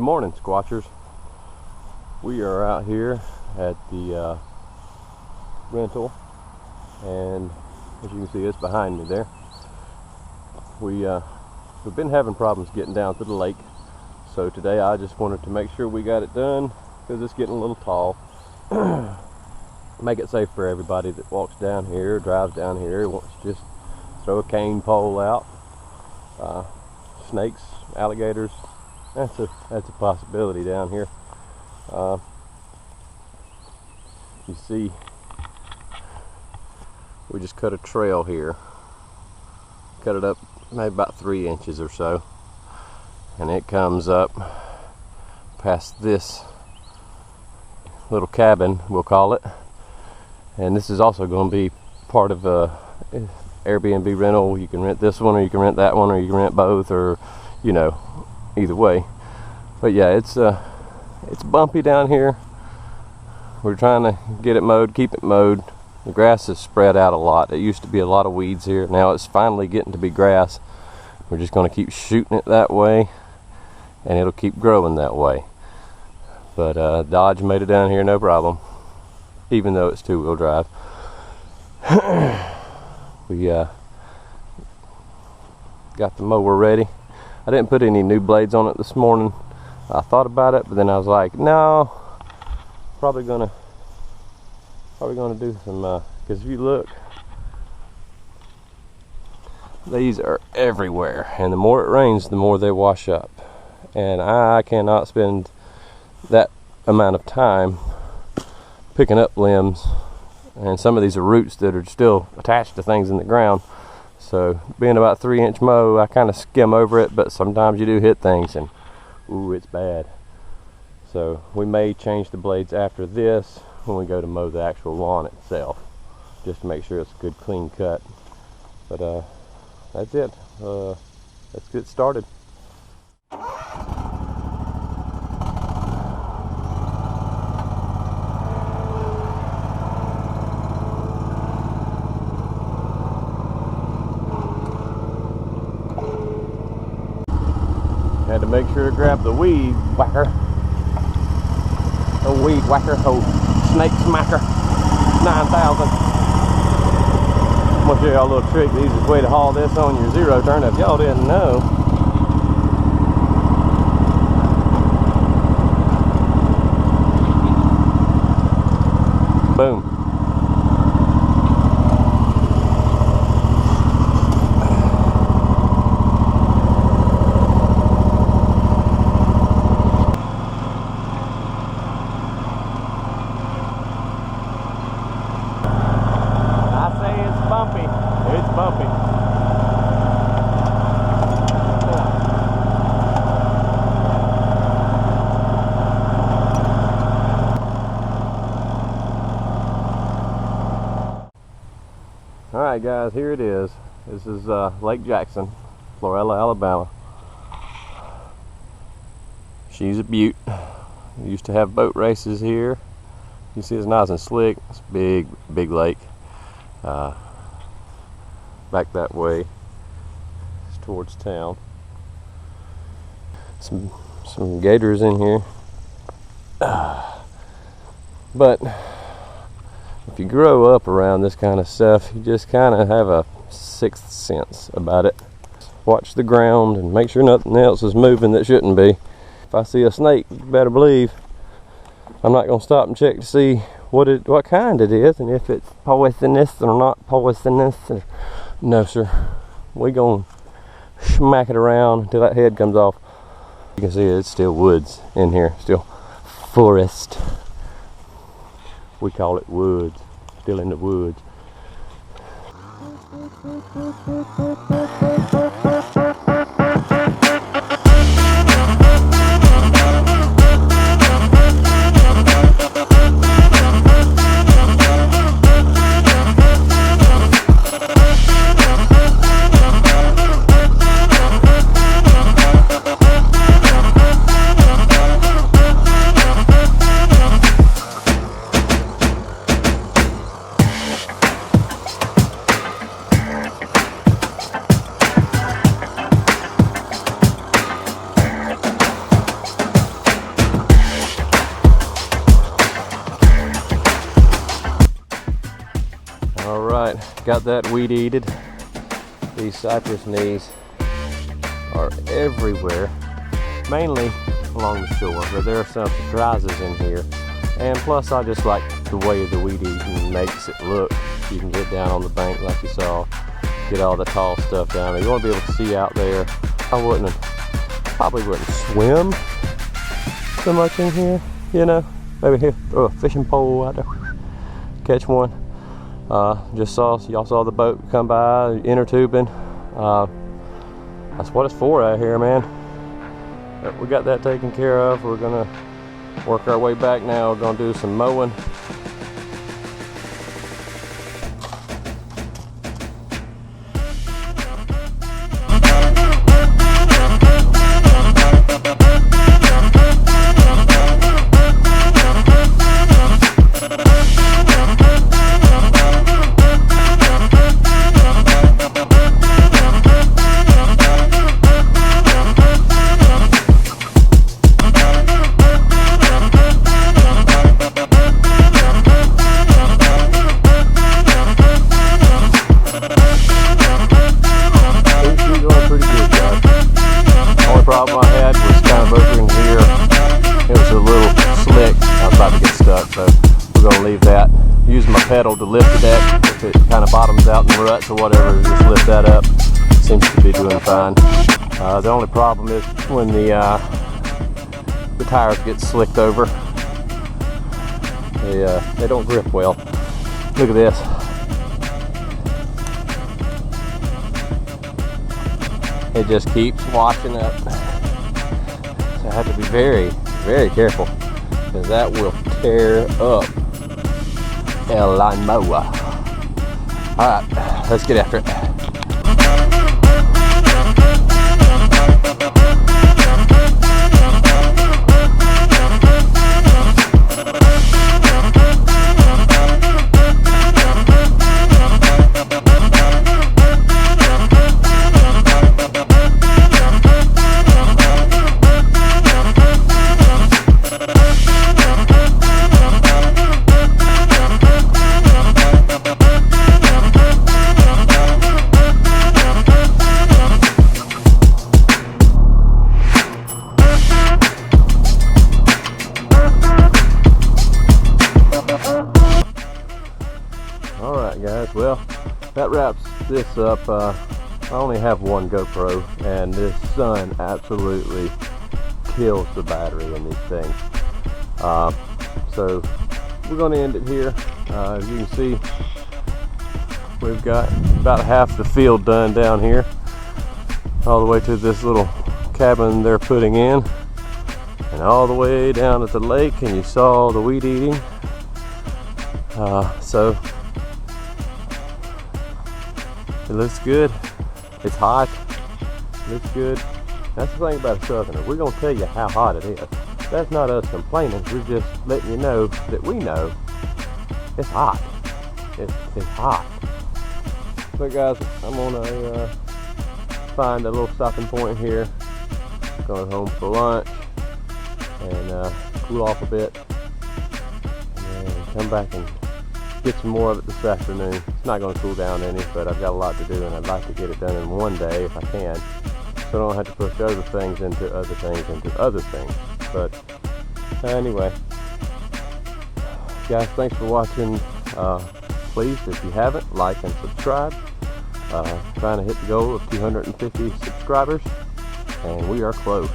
Good morning, Squatchers. We are out here at the rental, and as you can see, it's behind me there. We've been having problems getting down to the lake, so today I just wanted to make sure we got it done because it's getting a little tall. Make it safe for everybody that walks down here, drives down here, wants to just throw a cane pole out. Snakes, alligators, that's a possibility down here. You see, we just cut a trail here, cut it up maybe about 3 inches or so, and it comes up past this little cabin, we'll call it. And this is also going to be part of a AirBnB rental. You can rent this one, or you can rent that one, or you can rent both, or you know, either way. But yeah, it's bumpy down here. We're trying to get it mowed, keep it mowed. The grass is spread out a lot. It used to be a lot of weeds here. Now it's finally getting to be grass. We're just going to keep shooting it that way, and it'll keep growing that way. But Dodge made it down here no problem, even though it's 2-wheel drive. We got the mower ready. I didn't put any new blades on it this morning. I thought about it, but then I was like, no, probably gonna do some, because if you look, these are everywhere, and the more it rains, the more they wash up, and I cannot spend that amount of time picking up limbs, and some of these are roots that are still attached to things in the ground. So being about 3-inch mow, I kind of skim over it, but sometimes you do hit things and ooh, it's bad. So we may change the blades after this when we go to mow the actual lawn itself, just to make sure it's a good clean cut. But that's it. Let's get started. Had to make sure to grab the weed whacker. Oh, weed whacker. Oh, snake smacker. 9,000. I'm gonna show y'all a little trick. The easiest way to haul this on your zero turn, if y'all didn't know. Boom. It's bumpy. Alright guys, here it is. This is Lake Jackson, Florala, Alabama. She's a beaut. We used to have boat races here. You see it's nice and slick. It's a big lake. Back that way, it's towards town. Some gators in here. But if you grow up around this kind of stuff, you just kind of have a sixth sense about it. Watch the ground and make sure nothing else is moving that shouldn't be. If I see a snake, you better believe I'm not going to stop and check to see what kind it is, and if it's poisonous or not poisonous. No sir, we gonna smack it around until that head comes off. You can see it's still woods in here, still forest. We call it woods, still in the woods. All right, got that weed eated. These cypress knees are everywhere, mainly along the shore, but there are some surprises in here. And plus, I just like the way the weed eating makes it look. You can get down on the bank like you saw, get all the tall stuff down there. You want to be able to see out there. I probably wouldn't swim so much in here, you know. Maybe here, throw a fishing pole out there, catch one. Y'all saw the boat come by, inner tubing. That's what it's for out here, man. But we got that taken care of. We're gonna work our way back now. We're gonna do some mowing. Problem I had was kind of over in here. It was a little slick. I was about to get stuck, so we're going to leave that. Use my pedal to lift the deck. If it kind of bottoms out in ruts or whatever, just lift that up. Seems to be doing fine. The only problem is when the tires get slicked over. They don't grip well. Look at this. It just keeps washing up. So I have to be very, very careful, because that will tear up El Laimoa. Alright, let's get after it. Alright guys, well, that wraps this up. I only have one GoPro, and this sun absolutely kills the battery in these things. So we're going to end it here. As you can see, we've got about half the field done down here, all the way to this little cabin they're putting in, and all the way down at the lake, and you saw the weed eating. So it looks good. It's hot. It looks good. That's the thing about a southerner. We're going to tell you how hot it is. That's not us complaining. We're just letting you know that we know it's hot. It's hot. But guys, I'm going to find a little stopping point here. Going home for lunch and cool off a bit. And then come back and get some more of it this afternoon. It's not going to cool down any, but I've got a lot to do, and I'd like to get it done in one day if I can, so I don't have to push other things into other things into other things. But anyway, guys, thanks for watching. Please, if you haven't, like and subscribe. Trying to hit the goal of 250 subscribers, and we are close.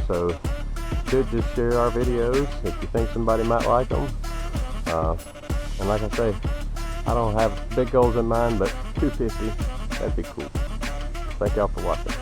So you should just share our videos if you think somebody might like them. And like I say, I don't have big goals in mind, but 250, that'd be cool. Thank y'all for watching.